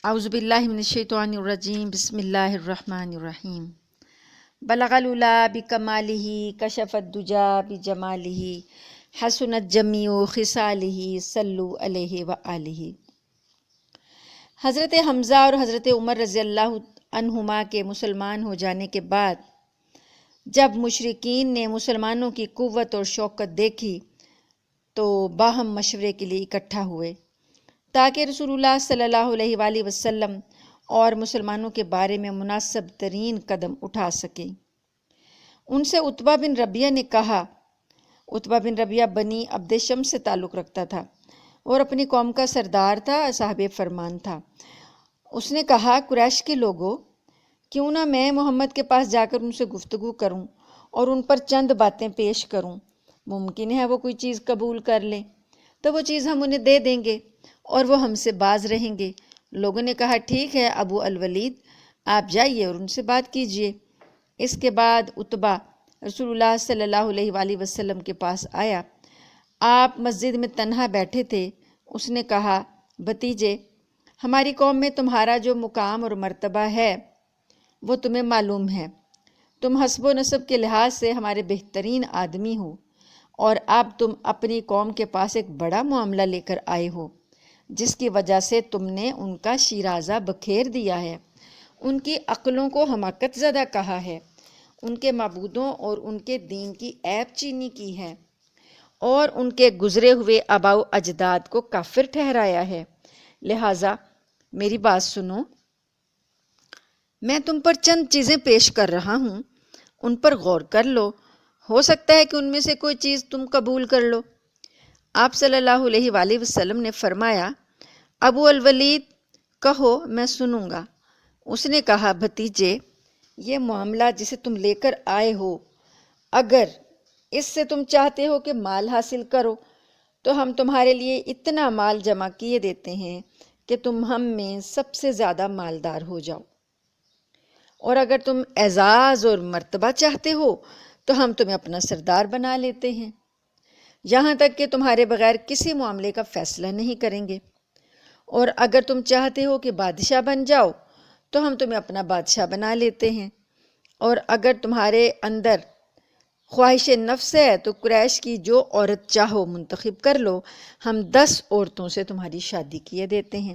اعوذ باللہ من الشیطان الرجیم، بسم اللہ الرحمن الرحیم۔ بلغ العلا بکمالہ، کشف الدجا بجمالہ، حسنت جمیع خصالہ، صلو علیہ وآلہ۔ حضرت حمزہ اور حضرت عمر رضی اللہ عنہما کے مسلمان ہو جانے کے بعد جب مشرکین نے مسلمانوں کی قوت اور شوکت دیکھی تو باہم مشورے کے لیے اکٹھا ہوئے تاکہ رسول اللہ صلی اللہ علیہ وآلہ وسلم اور مسلمانوں کے بارے میں مناسب ترین قدم اٹھا سکیں۔ ان سے عتبہ بن ربیعہ نے کہا۔ عتبہ بن ربیعہ بنی عبد شمس سے تعلق رکھتا تھا اور اپنی قوم کا سردار تھا، صاحب فرمان تھا۔ اس نے کہا، قریش کے لوگوں، کیوں نہ میں محمد کے پاس جا کر ان سے گفتگو کروں اور ان پر چند باتیں پیش کروں، ممکن ہے وہ کوئی چیز قبول کر لیں تو وہ چیز ہم انہیں دے دیں گے اور وہ ہم سے باز رہیں گے۔ لوگوں نے کہا، ٹھیک ہے ابو الولید، آپ جائیے اور ان سے بات کیجئے۔ اس کے بعد عتبہ رسول اللہ صلی اللہ علیہ وآلہ وسلم کے پاس آیا۔ آپ مسجد میں تنہا بیٹھے تھے۔ اس نے کہا، بھتیجے، ہماری قوم میں تمہارا جو مقام اور مرتبہ ہے وہ تمہیں معلوم ہے۔ تم حسب و نسب کے لحاظ سے ہمارے بہترین آدمی ہو اور اب تم اپنی قوم کے پاس ایک بڑا معاملہ لے کر آئے ہو جس کی وجہ سے تم نے ان کا شیرازہ بکھیر دیا ہے، ان کی عقلوں کو حماقت زدہ کہا ہے، ان کے معبودوں اور ان کے دین کی عیب چینی کی ہے اور ان کے گزرے ہوئے آباء و اجداد کو کافر ٹھہرایا ہے۔ لہٰذا میری بات سنو، میں تم پر چند چیزیں پیش کر رہا ہوں، ان پر غور کر لو، ہو سکتا ہے کہ ان میں سے کوئی چیز تم قبول کر لو۔ آپ صلی اللہ علیہ وآلہ وسلم نے فرمایا، ابو الولید، کہو، میں سنوں گا۔ اس نے کہا، بھتیجے، یہ معاملہ جسے تم لے کر آئے ہو، اگر اس سے تم چاہتے ہو کہ مال حاصل کرو تو ہم تمہارے لیے اتنا مال جمع کیے دیتے ہیں کہ تم ہم میں سب سے زیادہ مالدار ہو جاؤ، اور اگر تم اعزاز اور مرتبہ چاہتے ہو تو ہم تمہیں اپنا سردار بنا لیتے ہیں، یہاں تک کہ تمہارے بغیر کسی معاملے کا فیصلہ نہیں کریں گے، اور اگر تم چاہتے ہو کہ بادشاہ بن جاؤ تو ہم تمہیں اپنا بادشاہ بنا لیتے ہیں، اور اگر تمہارے اندر خواہش نفس ہے تو قریش کی جو عورت چاہو منتخب کر لو، ہم 10 عورتوں سے تمہاری شادی کیے دیتے ہیں،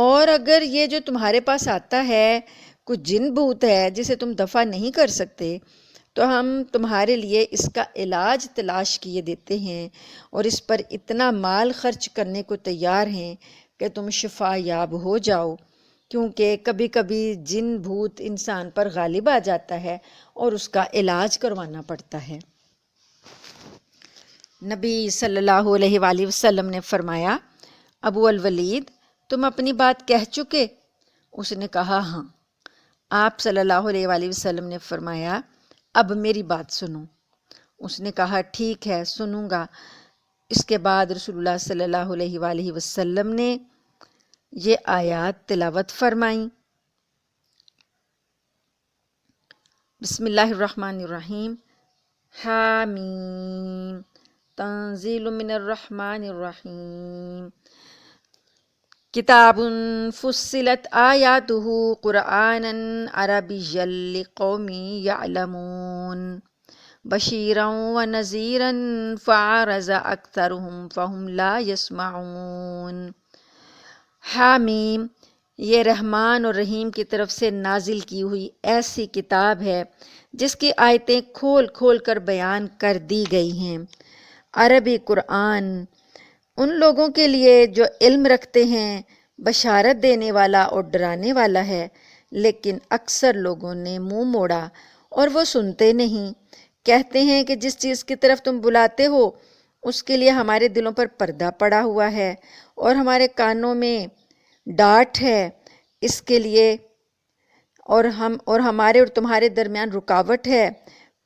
اور اگر یہ جو تمہارے پاس آتا ہے کچھ جن بھوت ہے جسے تم دفع نہیں کر سکتے تو ہم تمہارے لیے اس کا علاج تلاش کیے دیتے ہیں اور اس پر اتنا مال خرچ کرنے کو تیار ہیں کہ تم شفا یاب ہو جاؤ، کیونکہ کبھی کبھی جن بھوت انسان پر غالب آ جاتا ہے اور اس کا علاج کروانا پڑتا ہے۔ نبی صلی اللہ علیہ وآلہ وسلم نے فرمایا، ابو الولید، تم اپنی بات کہہ چکے؟ اس نے کہا، ہاں۔ آپ صلی اللہ علیہ وآلہ وسلم نے فرمایا، اب میری بات سنو۔ اس نے کہا، ٹھیک ہے، سنوں گا۔ اس کے بعد رسول اللہ صلی اللہ علیہ وآلہ وسلم نے یہ آیات تلاوت فرمائیں۔ بسم اللہ الرحمن الرحیم۔ حامیم، تنزیل من الرحمن الرحیم۔ کتاب فصلت آیاتہ قرآنا عربیا لقوم یعلمون بشیرا ونذیرا فأعرض اکثرهم فہم لا یسمعون۔ حامیم، یہ رحمان اور رحیم کی طرف سے نازل کی ہوئی ایسی کتاب ہے جس کی آیتیں کھول کھول کر بیان کر دی گئی ہیں۔ عربی قرآن ان لوگوں کے لیے جو علم رکھتے ہیں بشارت دینے والا اور ڈرانے والا ہے، لیکن اکثر لوگوں نے منہ موڑا اور وہ سنتے نہیں۔ کہتے ہیں کہ جس چیز کی طرف تم بلاتے ہو اس کے لیے ہمارے دلوں پر پردہ پڑا ہوا ہے اور ہمارے کانوں میں ڈاٹ ہے، اس کے لیے اور ہمارے اور تمہارے درمیان رکاوٹ ہے،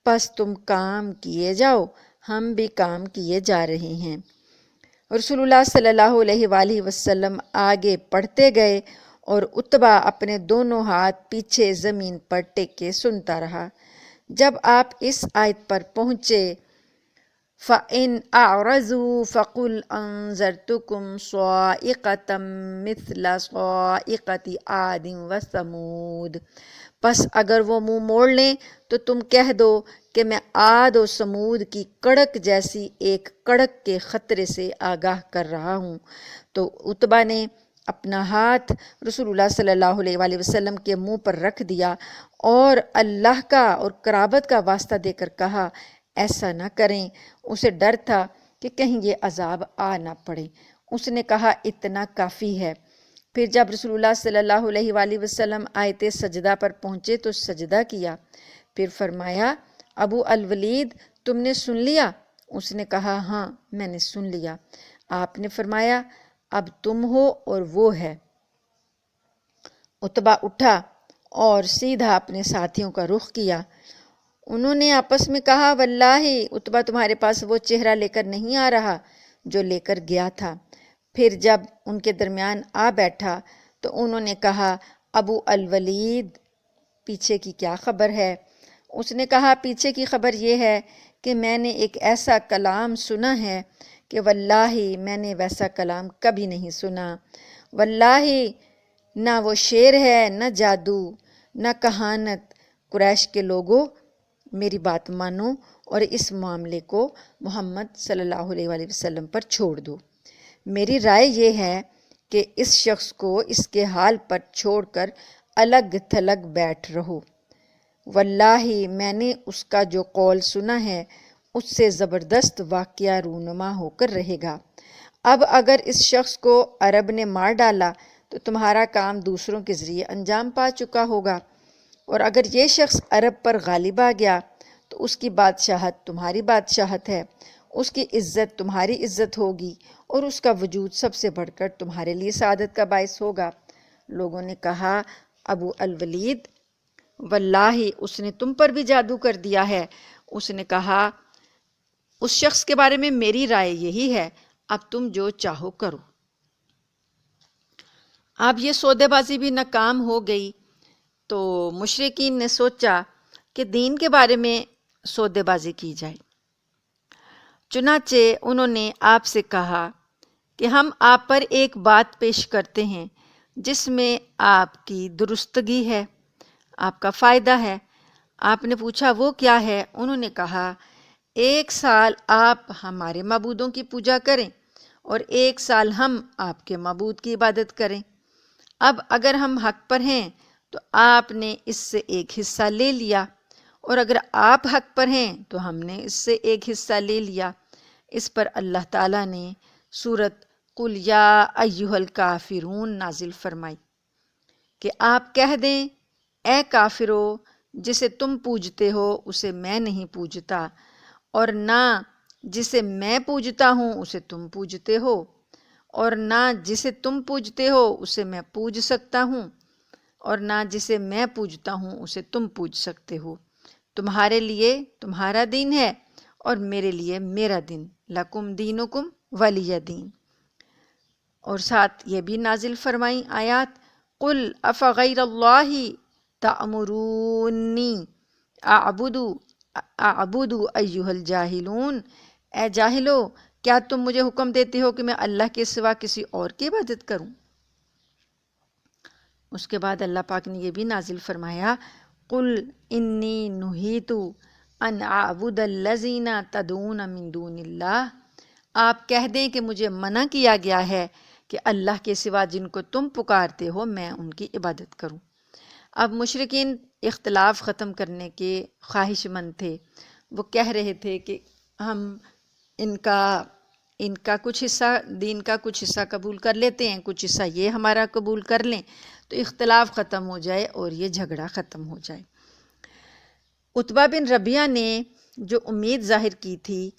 پس تم کام کیے جاؤ، ہم بھی کام کیے جا رہے ہیں۔ رسول اللہ صلی اللہ علیہ وآلہ وسلم آگے پڑھتے گئے اور عتبہ اپنے دونوں ہاتھ پیچھے زمین پر ٹیک کے سنتا رہا۔ جب آپ اس آیت پر پہنچے فَإِنْ أَعْرَضُوا فَقُلْ أَنذَرْتُكُمْ صَاعِقَةً مِثْلَ صَاعِقَةِ عَادٍ وَثَمُودَ۔ پس اگر وہ منہ موڑ لیں تو تم کہہ دو کہ میں عاد و سمود کی کڑک جیسی ایک کڑک کے خطرے سے آگاہ کر رہا ہوں۔ تو عتبہ نے اپنا ہاتھ رسول اللہ صلی اللہ علیہ وآلہ وسلم کے منہ پر رکھ دیا اور اللہ کا اور قرابت کا واسطہ دے کر کہا ایسا نہ کریں، اسے ڈر تھا کہ کہیں یہ عذاب آ نہ پڑے۔ اس نے کہا اتنا کافی ہے۔ پھر جب رسول اللہ صلی اللہ علیہ وآلہ وسلم آیت سجدہ پر پہنچے تو سجدہ کیا، پھر فرمایا ابو الولید تم نے سن لیا؟ اس نے کہا ہاں میں نے سن لیا۔ آپ نے فرمایا اب تم ہو اور وہ ہے۔ عتبہ اٹھا اور سیدھا اپنے ساتھیوں کا رخ کیا۔ انہوں نے آپس میں کہا واللہ عتبہ تمہارے پاس وہ چہرہ لے کر نہیں آ رہا جو لے کر گیا تھا۔ پھر جب ان کے درمیان آ بیٹھا تو انہوں نے کہا ابو الولید پیچھے کی کیا خبر ہے؟ اس نے کہا پیچھے کی خبر یہ ہے کہ میں نے ایک ایسا کلام سنا ہے کہ واللہ میں نے ویسا کلام کبھی نہیں سنا۔ واللہ نہ وہ شعر ہے نہ جادو نہ کہانت۔ قریش کے لوگوں میری بات مانو اور اس معاملے کو محمد صلی اللہ علیہ وآلہ وسلم پر چھوڑ دو۔ میری رائے یہ ہے کہ اس شخص کو اس کے حال پر چھوڑ کر الگ تھلگ بیٹھ رہو۔ واللہ میں نے اس کا جو قول سنا ہے اس سے زبردست واقعہ رونما ہو کر رہے گا۔ اب اگر اس شخص کو عرب نے مار ڈالا تو تمہارا کام دوسروں کے ذریعے انجام پا چکا ہوگا، اور اگر یہ شخص عرب پر غالب آ گیا تو اس کی بادشاہت تمہاری بادشاہت ہے، اس کی عزت تمہاری عزت ہوگی اور اس کا وجود سب سے بڑھ کر تمہارے لیے سعادت کا باعث ہوگا۔ لوگوں نے کہا ابو الولید واللہ اس نے تم پر بھی جادو کر دیا ہے۔ اس نے کہا اس شخص کے بارے میں میری رائے یہی ہے، اب تم جو چاہو کرو۔ اب یہ سودے بازی بھی ناکام ہو گئی تو مشرکین نے سوچا کہ دین کے بارے میں سودے بازی کی جائے۔ چنانچہ انہوں نے آپ سے کہا کہ ہم آپ پر ایک بات پیش کرتے ہیں جس میں آپ کی درستگی ہے، آپ کا فائدہ ہے۔ آپ نے پوچھا وہ کیا ہے؟ انہوں نے کہا 1 سال آپ ہمارے معبودوں کی پوجا کریں اور 1 سال ہم آپ کے معبود کی عبادت کریں۔ اب اگر ہم حق پر ہیں تو آپ نے اس سے ایک حصہ لے لیا، اور اگر آپ حق پر ہیں تو ہم نے اس سے ایک حصہ لے لیا۔ اس پر اللہ تعالیٰ نے سورۃ قل یا ایھا الکافرون نازل فرمائی کہ آپ کہہ دیں اے کافرو جسے تم پوجتے ہو اسے میں نہیں پوجتا، اور نہ جسے میں پوجتا ہوں اسے تم پوجتے ہو، اور نہ جسے تم پوجتے ہو اسے میں پوج سکتا ہوں، اور نہ جسے میں پوجتا ہوں اسے تم پوج سکتے ہو۔ تمہارے لیے تمہارا دین ہے اور میرے لیے میرا دین، لکم دینکم ولی دین۔ اور ساتھ یہ بھی نازل فرمائیں آیات قل افغیر اللہ تأمرونی اعبد ایھا الجاہلون، اے جاہلو کیا تم مجھے حکم دیتے ہو کہ میں اللہ کے سوا کسی اور کی عبادت کروں؟ اس کے بعد اللہ پاک نے یہ بھی نازل فرمایا قل انی نہیت ان اعبد الذین تدعون من دون اللہ، آپ کہہ دیں کہ مجھے منع کیا گیا ہے کہ اللہ کے سوا جن کو تم پکارتے ہو میں ان کی عبادت کروں۔ اب مشرکین اختلاف ختم کرنے کے خواہش مند تھے، وہ کہہ رہے تھے کہ ہم ان کا کچھ حصہ دین کا کچھ حصہ قبول کر لیتے ہیں، کچھ حصہ یہ ہمارا قبول کر لیں تو اختلاف ختم ہو جائے اور یہ جھگڑا ختم ہو جائے۔ عتبہ بن ربیعہ نے جو امید ظاہر کی تھی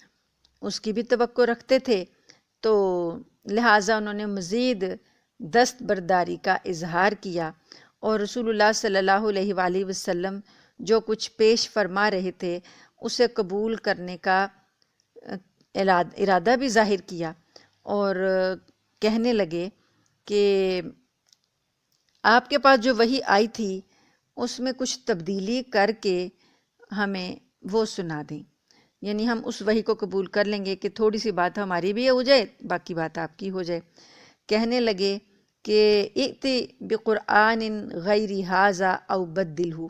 اس کی بھی توقع رکھتے تھے، تو لہٰذا انہوں نے مزید دستبرداری کا اظہار کیا اور رسول اللہ صلی اللہ علیہ وآلہ وسلم جو کچھ پیش فرما رہے تھے اسے قبول کرنے کا ارادہ بھی ظاہر کیا، اور کہنے لگے کہ آپ کے پاس جو وحی آئی تھی اس میں کچھ تبدیلی کر کے ہمیں وہ سنا دیں، یعنی ہم اس وحی کو قبول کر لیں گے کہ تھوڑی سی بات ہماری بھی ہو جائے، باقی بات آپ کی ہو جائے۔ کہنے لگے کہ ائتی بقرآن غیر ھذا او بدلہ،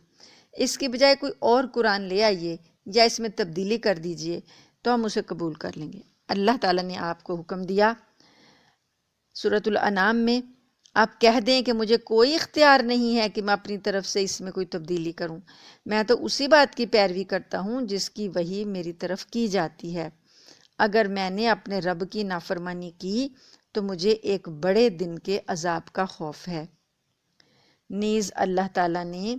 اس کی بجائے کوئی اور قرآن لے آئیے یا اس میں تبدیلی کر دیجئے تو ہم اسے قبول کر لیں گے۔ اللہ تعالیٰ نے آپ کو حکم دیا سورۃ الانعام میں، آپ کہہ دیں کہ مجھے کوئی اختیار نہیں ہے کہ میں اپنی طرف سے اس میں کوئی تبدیلی کروں، میں تو اسی بات کی پیروی کرتا ہوں جس کی وحی میری طرف کی جاتی ہے۔ اگر میں نے اپنے رب کی نافرمانی کی تو مجھے ایک بڑے دن کے عذاب کا خوف ہے۔ نیز اللہ تعالیٰ نے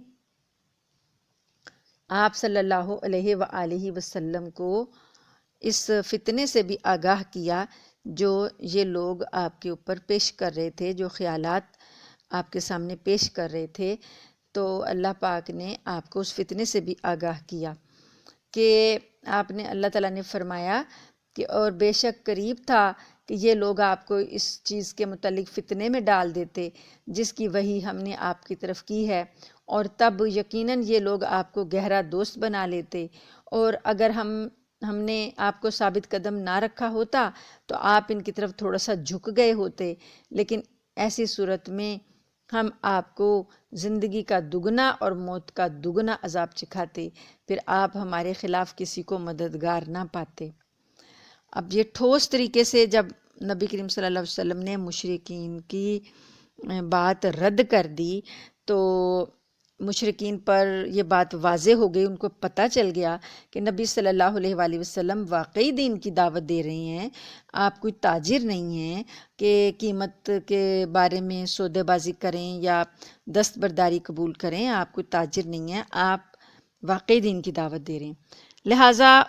آپ صلی اللہ علیہ وآلہ وسلم کو اس فتنے سے بھی آگاہ کیا جو یہ لوگ آپ کے اوپر پیش کر رہے تھے، جو خیالات آپ کے سامنے پیش کر رہے تھے، تو اللہ پاک نے آپ کو اس فتنے سے بھی آگاہ کیا کہ آپ نے، اللہ تعالیٰ نے فرمایا کہ اور بے شک قریب تھا کہ یہ لوگ آپ کو اس چیز کے متعلق فتنے میں ڈال دیتے جس کی وحی ہم نے آپ کی طرف کی ہے، اور تب یقیناً یہ لوگ آپ کو گہرا دوست بنا لیتے، اور اگر ہم نے آپ کو ثابت قدم نہ رکھا ہوتا تو آپ ان کی طرف تھوڑا سا جھک گئے ہوتے، لیکن ایسی صورت میں ہم آپ کو زندگی کا دگنا اور موت کا دگنا عذاب چکھاتے، پھر آپ ہمارے خلاف کسی کو مددگار نہ پاتے۔ اب یہ ٹھوس طریقے سے جب نبی کریم صلی اللہ علیہ وسلم نے مشرکین کی بات رد کر دی تو مشرکین پر یہ بات واضح ہو گئی، ان کو پتہ چل گیا کہ نبی صلی اللہ علیہ وآلہ وسلم واقعی دین کی دعوت دے رہے ہیں، آپ کوئی تاجر نہیں ہیں کہ قیمت کے بارے میں سودے بازی کریں یا دستبرداری قبول کریں، آپ کوئی تاجر نہیں ہیں، آپ واقعی دین کی دعوت دے رہے ہیں۔ لہٰذا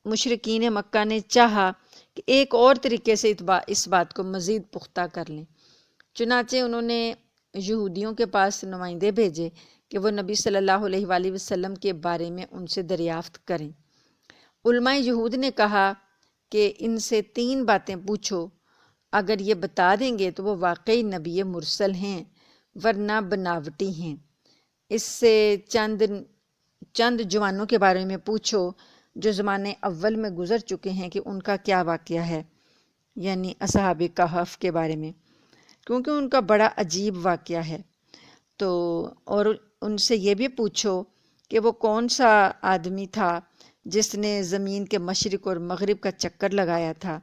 مشرکین مکہ نے چاہا کہ ایک اور طریقے سے اس بات کو مزید پختہ کر لیں، چنانچہ انہوں نے یہودیوں کے پاس نمائندے بھیجے کہ وہ نبی صلی اللہ علیہ وآلہ وسلم کے بارے میں ان سے دریافت کریں۔ علماء یہود نے کہا کہ ان سے 3 باتیں پوچھو، اگر یہ بتا دیں گے تو وہ واقعی نبی مرسل ہیں، ورنہ بناوٹی ہیں۔ اس سے چند جوانوں کے بارے میں پوچھو جو زمانے اول میں گزر چکے ہیں کہ ان کا کیا واقعہ ہے، یعنی اصحاب کہف کے بارے میں، کیونکہ ان کا بڑا عجیب واقعہ ہے۔ تو اور ان سے یہ بھی پوچھو کہ وہ کون سا آدمی تھا جس نے زمین کے مشرق اور مغرب کا چکر لگایا تھا،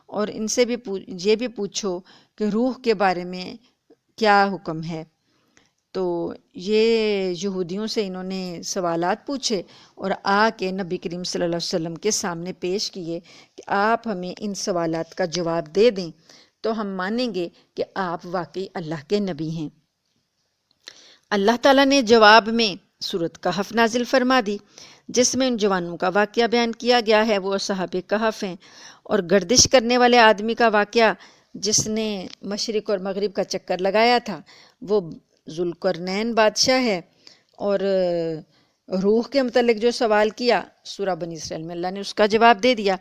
اور ان سے بھی یہ بھی پوچھو کہ روح کے بارے میں کیا حکم ہے۔ تو یہ یہودیوں سے انہوں نے سوالات پوچھے اور آ کے نبی کریم صلی اللہ علیہ وسلم کے سامنے پیش کیے کہ آپ ہمیں ان سوالات کا جواب دے دیں تو ہم مانیں گے کہ آپ واقعی اللہ کے نبی ہیں۔ اللہ تعالیٰ نے جواب میں سورۃ کہف نازل فرما دی جس میں ان جوانوں کا واقعہ بیان کیا گیا ہے، وہ اصحاب کہف ہیں، اور گردش کرنے والے آدمی کا واقعہ جس نے مشرق اور مغرب کا چکر لگایا تھا وہ ذوالقرنین بادشاہ ہے، اور روح کے متعلق جو سوال کیا سورہ بنی اسرائیل میں اللہ نے اس کا جواب دے دیا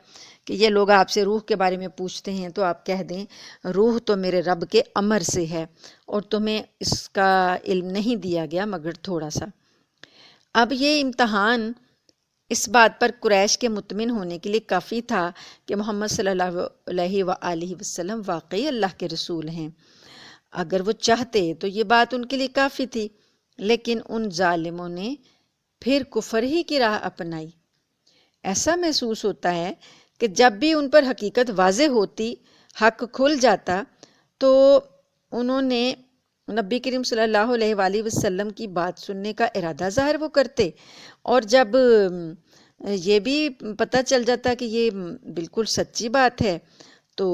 کہ یہ لوگ آپ سے روح کے بارے میں پوچھتے ہیں تو آپ کہہ دیں روح تو میرے رب کے امر سے ہے اور تمہیں اس کا علم نہیں دیا گیا مگر تھوڑا سا۔ اب یہ امتحان اس بات پر قریش کے مطمئن ہونے کے لیے کافی تھا کہ محمد صلی اللہ علیہ وآلہ وسلم واقعی اللہ کے رسول ہیں۔ اگر وہ چاہتے تو یہ بات ان کے لیے کافی تھی، لیکن ان ظالموں نے پھر کفر ہی کی راہ اپنائی۔ ایسا محسوس ہوتا ہے کہ جب بھی ان پر حقیقت واضح ہوتی، حق کھل جاتا، تو انہوں نے نبی کریم صلی اللہ علیہ وآلہ وسلم کی بات سننے کا ارادہ ظاہر وہ کرتے، اور جب یہ بھی پتہ چل جاتا کہ یہ بالکل سچی بات ہے تو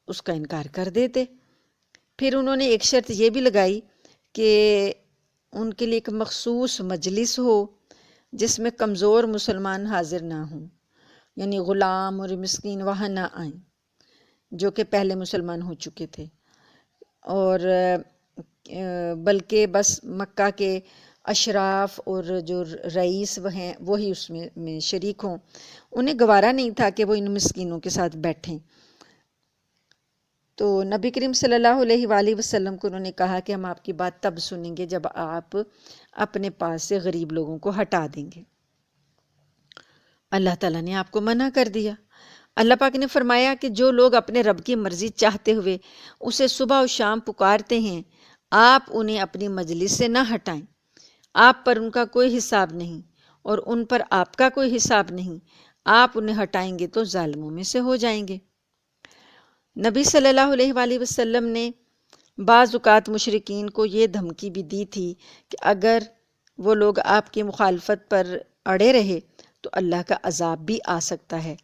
اس کا انکار کر دیتے۔ پھر انہوں نے ایک شرط یہ بھی لگائی کہ ان کے لیے ایک مخصوص مجلس ہو جس میں کمزور مسلمان حاضر نہ ہوں، یعنی غلام اور مسکین وہاں نہ آئیں جو کہ پہلے مسلمان ہو چکے تھے، اور بلکہ بس مکہ کے اشراف اور جو رئیس وہ ہیں وہی اس میں شریک ہوں۔ انہیں گوارا نہیں تھا کہ وہ ان مسکینوں کے ساتھ بیٹھیں۔ تو نبی کریم صلی اللہ علیہ وآلہ وسلم کو انہوں نے کہا کہ ہم آپ کی بات تب سنیں گے جب آپ اپنے پاس سے غریب لوگوں کو ہٹا دیں گے۔ اللہ تعالیٰ نے آپ کو منع کر دیا۔ اللہ پاک نے فرمایا کہ جو لوگ اپنے رب کی مرضی چاہتے ہوئے اسے صبح و شام پکارتے ہیں، آپ انہیں اپنی مجلس سے نہ ہٹائیں۔ آپ پر ان کا کوئی حساب نہیں اور ان پر آپ کا کوئی حساب نہیں۔ آپ انہیں ہٹائیں گے تو ظالموں میں سے ہو جائیں گے۔ نبی صلی اللہ علیہ وآلہ وسلم نے بعض اوقات مشرکین کو یہ دھمکی بھی دی تھی کہ اگر وہ لوگ آپ کی مخالفت پر اڑے رہے تو اللہ کا عذاب بھی آ سکتا ہے۔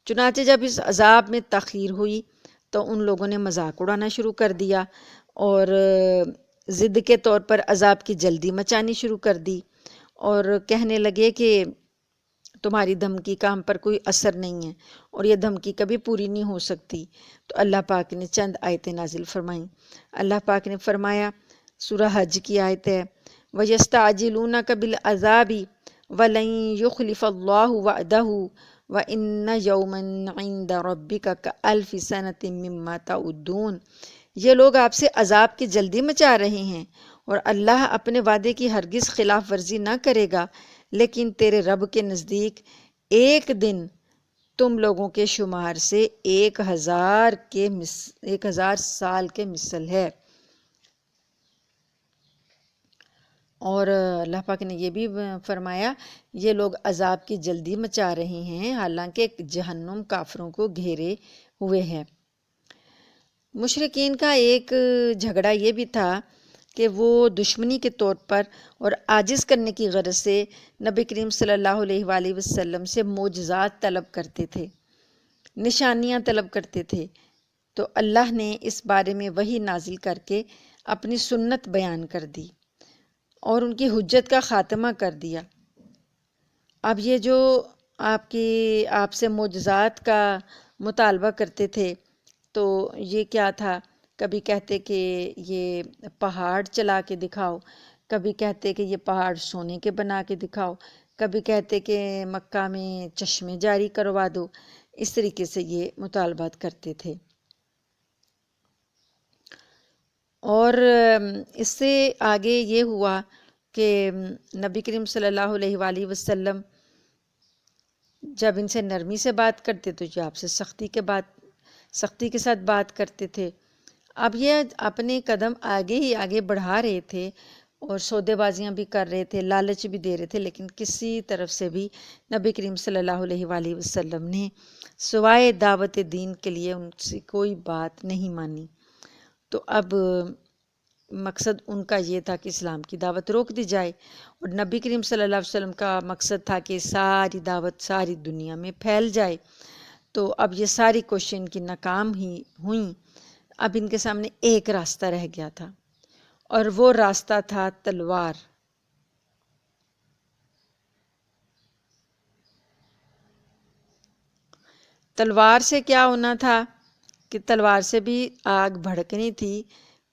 چنانچہ جب اس عذاب میں تاخیر ہوئی تو ان لوگوں نے مذاق اڑانا شروع کر دیا اور ضد کے طور پر عذاب کی جلدی مچانی شروع کر دی، اور کہنے لگے کہ تمہاری دھمکی کا ہم پر کوئی اثر نہیں ہے اور یہ دھمکی کبھی پوری نہیں ہو سکتی۔ تو اللہ پاک نے چند آیتیں نازل فرمائیں۔ اللہ پاک نے فرمایا، سورہ حج کی آیت ہے، وَيَسْتَعْجِلُونَكَ بِالْعَذَابِ وَلَن يُخْلِفَ اللَّهُ وَعْدَهُ وَإِنَّ يَوْمًا عِندَ رَبِّكَ كَأَلْفِ سَنَةٍ مِّمَّا تَعُدُّونَ۔ یہ لوگ آپ سے عذاب کی جلدی مچا رہے ہیں اور اللہ اپنے وعدے کی ہرگز خلاف ورزی نہ کرے گا، لیکن تیرے رب کے نزدیک ایک دن تم لوگوں کے شمار سے 1000 سال کے مثل ہے۔ اور اللہ پاک نے یہ بھی فرمایا، یہ لوگ عذاب کی جلدی مچا رہے ہیں حالانکہ جہنم کافروں کو گھیرے ہوئے ہے۔ مشرکین کا ایک جھگڑا یہ بھی تھا کہ وہ دشمنی کے طور پر اور عاجز کرنے کی غرض سے نبی کریم صلی اللہ علیہ وآلہ وسلم سے معجزات طلب کرتے تھے، نشانیاں طلب کرتے تھے۔ تو اللہ نے اس بارے میں وحی نازل کر کے اپنی سنت بیان کر دی اور ان کی حجت کا خاتمہ کر دیا۔ اب یہ جو آپ سے معجزات کا مطالبہ کرتے تھے تو یہ کیا تھا؟ کبھی کہتے کہ یہ پہاڑ چلا کے دکھاؤ، کبھی کہتے کہ یہ پہاڑ سونے کے بنا کے دکھاؤ، کبھی کہتے کہ مکہ میں چشمے جاری کروا دو۔ اس طریقے سے یہ مطالبات کرتے تھے۔ اور اس سے آگے یہ ہوا کہ نبی کریم صلی اللہ علیہ وآلہ وسلم جب ان سے نرمی سے بات کرتے تو یہ آپ سے سختی کے ساتھ بات کرتے تھے۔ اب یہ اپنے قدم آگے ہی آگے بڑھا رہے تھے اور سودے بازیاں بھی کر رہے تھے، لالچ بھی دے رہے تھے، لیکن کسی طرف سے بھی نبی کریم صلی اللہ علیہ وآلہ وسلم نے سوائے دعوت دین کے لیے ان سے کوئی بات نہیں مانی۔ تو اب مقصد ان کا یہ تھا کہ اسلام کی دعوت روک دی جائے، اور نبی کریم صلی اللہ علیہ وسلم کا مقصد تھا کہ ساری دعوت ساری دنیا میں پھیل جائے۔ تو اب یہ ساری کوششیں ان کی ناکام ہی ہوئیں۔ اب ان کے سامنے ایک راستہ رہ گیا تھا، اور وہ راستہ تھا تلوار۔ تلوار سے کیا ہونا تھا کہ تلوار سے بھی آگ بھڑکنی تھی،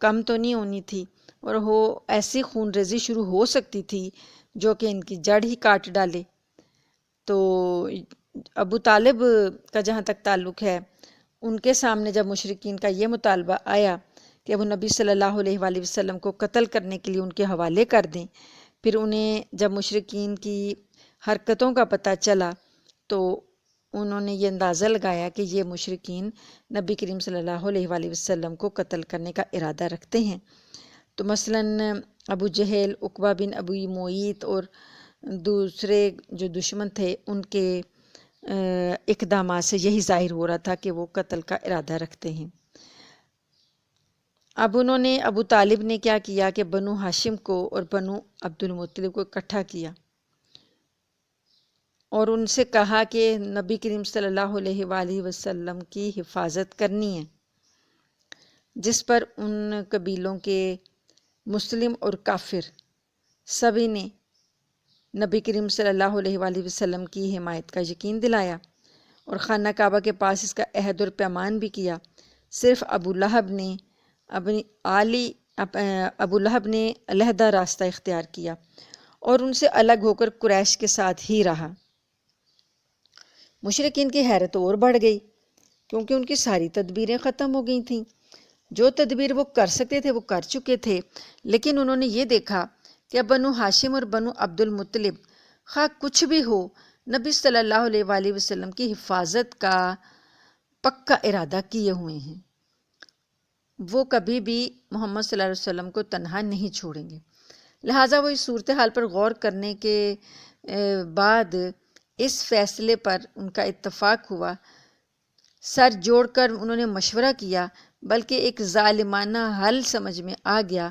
کم تو نہیں ہونی تھی، اور وہ ایسی خون ریزی شروع ہو سکتی تھی جو کہ ان کی جڑ ہی کاٹ ڈالے۔ تو ابو طالب کا جہاں تک تعلق ہے، ان کے سامنے جب مشرکین کا یہ مطالبہ آیا کہ وہ نبی صلی اللہ علیہ وآلہ وسلم کو قتل کرنے کے لیے ان کے حوالے کر دیں، پھر انہیں جب مشرکین کی حرکتوں کا پتہ چلا تو انہوں نے یہ اندازہ لگایا کہ یہ مشرکین نبی کریم صلی اللہ علیہ وآلہ وسلم کو قتل کرنے کا ارادہ رکھتے ہیں۔ تو مثلاً ابو جہل، عقبہ بن ابی معیط اور دوسرے جو دشمن تھے، ان کے اقدامات سے یہی ظاہر ہو رہا تھا کہ وہ قتل کا ارادہ رکھتے ہیں۔ اب انہوں نے ابو طالب نے کیا کیا کہ بنو ہاشم کو اور بنو عبد المطلب کو اکٹھا کیا اور ان سے کہا کہ نبی کریم صلی اللہ علیہ وآلہ وسلم کی حفاظت کرنی ہے، جس پر ان قبیلوں کے مسلم اور کافر سبھی نے نبی کریم صلی اللہ علیہ وآلہ وسلم کی حمایت کا یقین دلایا اور خانہ کعبہ کے پاس اس کا عہد اور پیمان بھی کیا۔ صرف ابو لہب نے علیحدہ راستہ اختیار کیا اور ان سے الگ ہو کر قریش کے ساتھ ہی رہا۔ مشرکین کی حیرت اور بڑھ گئی کیونکہ ان کی ساری تدبیریں ختم ہو گئی تھیں۔ جو تدبیر وہ کر سکتے تھے وہ کر چکے تھے، لیکن انہوں نے یہ دیکھا کہ بنو ہاشم اور بنو عبد المطلب خواہ کچھ بھی ہو نبی صلی اللہ علیہ وآلہ وسلم کی حفاظت کا پکا ارادہ کیے ہوئے ہیں، وہ کبھی بھی محمد صلی اللہ علیہ وسلم کو تنہا نہیں چھوڑیں گے۔ لہٰذا وہ اس صورتحال پر غور کرنے کے بعد اس فیصلے پر ان کا اتفاق ہوا، سر جوڑ کر انہوں نے مشورہ کیا، بلکہ ایک ظالمانہ حل سمجھ میں آ گیا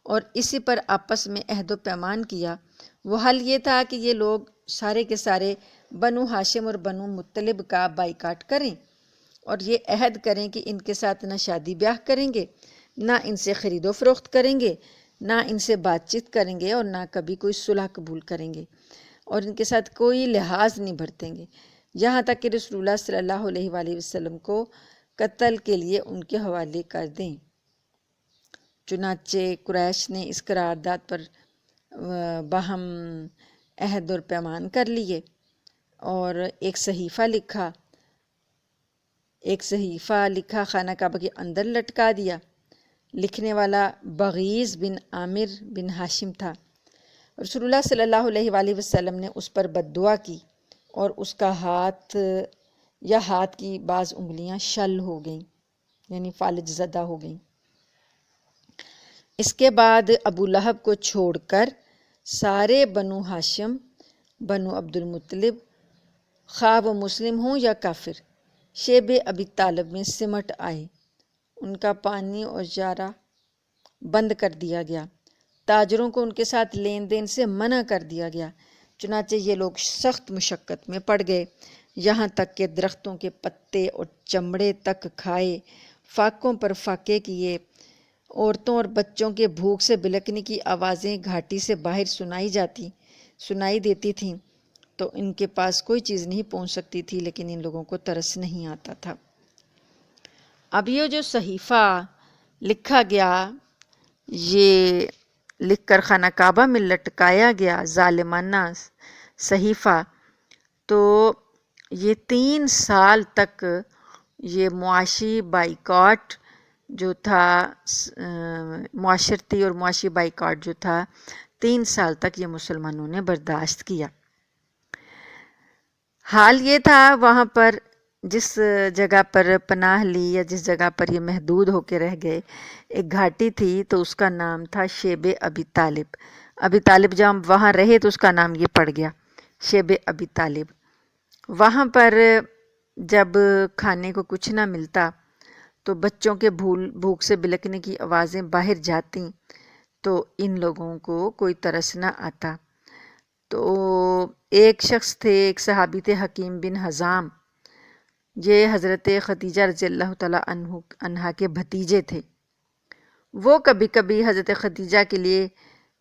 اور اسی پر آپس میں عہد و پیمان کیا۔ وہ حل یہ تھا کہ یہ لوگ سارے کے سارے بنو ہاشم اور بنو مطلب کا بائیکاٹ کریں اور یہ عہد کریں کہ ان کے ساتھ نہ شادی بیاہ کریں گے، نہ ان سے خرید و فروخت کریں گے، نہ ان سے بات چیت کریں گے، اور نہ کبھی کوئی صلح قبول کریں گے، اور ان کے ساتھ کوئی لحاظ نہیں برتیں گے، یہاں تک کہ رسول اللہ صلی اللہ علیہ وآلہ وسلم کو قتل کے لیے ان کے حوالے کر دیں۔ چنانچہ قریش نے اس قرارداد پر باہم عہد اور پیمان کر لیے اور ایک صحیفہ لکھا خانہ کعبہ کے اندر لٹکا دیا۔ لکھنے والا بغیض بن عامر بن ہاشم تھا۔ رسول اللہ صلی اللہ علیہ وآلہ وسلم نے اس پر بد دعا کی اور اس کا ہاتھ کی بعض انگلیاں شل ہو گئیں، یعنی فالج زدہ ہو گئیں۔ اس کے بعد ابو لہب کو چھوڑ کر سارے بنو ہاشم، بنو عبد المطلب، خواہ وہ مسلم ہوں یا کافر، شیب ابی طالب میں سمٹ آئے۔ ان کا پانی اور چارہ بند کر دیا گیا، تاجروں کو ان کے ساتھ لین دین سے منع کر دیا گیا۔ چنانچہ یہ لوگ سخت مشقت میں پڑ گئے، یہاں تک کہ درختوں کے پتے اور چمڑے تک کھائے، فاقوں پر فاقے کیے۔ عورتوں اور بچوں کے بھوک سے بلکنے کی آوازیں گھاٹی سے باہر سنائی دیتی تھیں، تو ان کے پاس کوئی چیز نہیں پہنچ سکتی تھی، لیکن ان لوگوں کو ترس نہیں آتا تھا۔ اب یہ جو صحیفہ لکھا گیا، یہ لکھ کر خانہ کعبہ میں لٹکایا گیا ظالمانہ صحیفہ، تو یہ 3 سال تک یہ معاشی بائیکاٹ جو تھا، معاشرتی اور معاشی بائیکاٹ جو تھا، 3 سال تک یہ مسلمانوں نے برداشت کیا۔ حال یہ تھا وہاں پر جس جگہ پر پناہ لی یا جس جگہ پر یہ محدود ہو کے رہ گئے، ایک گھاٹی تھی، تو اس کا نام تھا شیب ابی طالب۔ ابی طالب جب وہاں رہے تو اس کا نام یہ پڑ گیا، شیب ابی طالب۔ وہاں پر جب کھانے کو کچھ نہ ملتا تو بچوں کے بھوک سے بلکنے کی آوازیں باہر جاتیں، تو ان لوگوں کو کوئی ترس نہ آتا۔ تو ایک شخص تھے، ایک صحابی تھے، حکیم بن حزام، یہ حضرت خدیجہ رضی اللہ تعالیٰ عنہا کے بھتیجے تھے۔ وہ کبھی کبھی حضرت خدیجہ کے لیے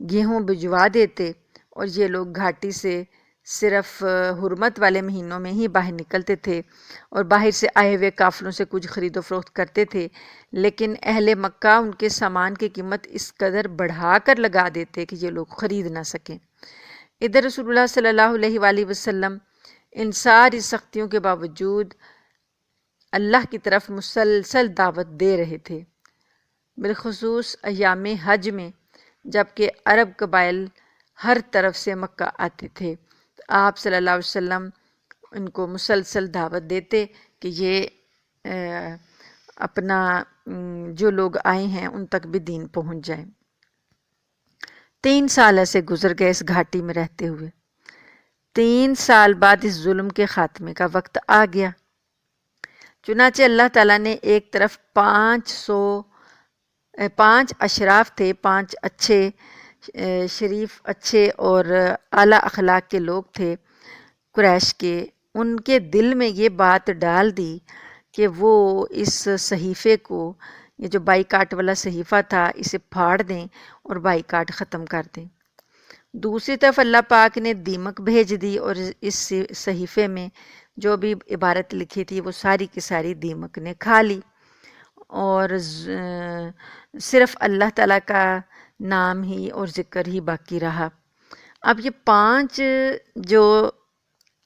گیہوں بھجوا دیتے، اور یہ لوگ گھاٹی سے صرف حرمت والے مہینوں میں ہی باہر نکلتے تھے اور باہر سے آئے ہوئے قافلوں سے کچھ خرید و فروخت کرتے تھے، لیکن اہل مکہ ان کے سامان کی قیمت اس قدر بڑھا کر لگا دیتے کہ یہ لوگ خرید نہ سکیں۔ ادھر رسول اللہ صلی اللہ علیہ وآلہ وسلم ان ساری سختیوں کے باوجود اللہ کی طرف مسلسل دعوت دے رہے تھے، بالخصوص ایام حج میں، جبکہ عرب قبائل ہر طرف سے مکہ آتے تھے۔ آپ صلی اللہ علیہ وسلم ان کو مسلسل دعوت دیتے کہ یہ اپنا جو لوگ آئے ہیں ان تک بھی دین پہنچ جائے۔ 3 سال ایسے گزر گئے اس گھاٹی میں رہتے ہوئے۔ 3 سال بعد اس ظلم کے خاتمے کا وقت آ گیا۔ چنانچہ اللہ تعالیٰ نے ایک طرف 5 اشراف تھے، 5 اچھے شریف اچھے اور اعلیٰ اخلاق کے لوگ تھے قریش کے، ان کے دل میں یہ بات ڈال دی کہ وہ اس صحیفے کو، یہ جو بائیکاٹ والا صحیفہ تھا، اسے پھاڑ دیں اور بائیکاٹ ختم کر دیں۔ دوسری طرف اللہ پاک نے دیمک بھیج دی اور اس صحیفے میں جو بھی عبارت لکھی تھی وہ ساری کی ساری دیمک نے کھا لی، اور صرف اللہ تعالیٰ کا نام ہی اور ذکر ہی باقی رہا۔ اب یہ 5 جو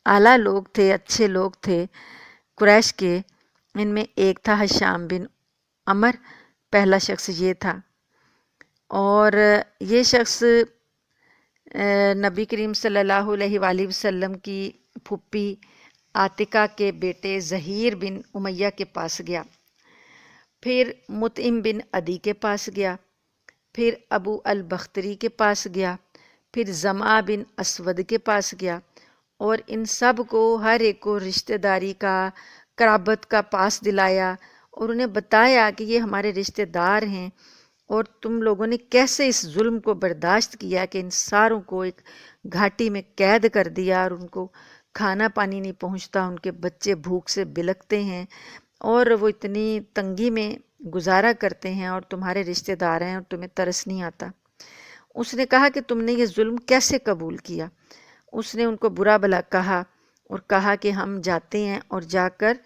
اعلیٰ لوگ تھے، اچھے لوگ تھے قریش کے، ان میں ایک تھا ہشام بن عمر، پہلا شخص یہ تھا، اور یہ شخص نبی کریم صلی اللہ علیہ وآلہ وسلم کی پھپھی عاتقہ کے بیٹے ظہیر بن امیہ کے پاس گیا، پھر مطعم بن عدی کے پاس گیا، پھر ابو البختری کے پاس گیا، پھر زمعہ بن اسود کے پاس گیا، اور ان سب کو ہر ایک کو رشتہ داری کا، قرابت کا پاس دلایا، اور انہیں بتایا کہ یہ ہمارے رشتہ دار ہیں، اور تم لوگوں نے کیسے اس ظلم کو برداشت کیا کہ ان ساروں کو ایک گھاٹی میں قید کر دیا، اور ان کو کھانا پانی نہیں پہنچتا، ان کے بچے بھوک سے بلکتے ہیں، اور وہ اتنی تنگی میں گزارا کرتے ہیں، اور تمہارے رشتہ دار ہیں اور تمہیں ترس نہیں آتا۔ اس نے کہا کہ تم نے یہ ظلم کیسے قبول کیا؟ اس نے ان کو برا بھلا کہا اور کہا کہ ہم جاتے ہیں اور جا کر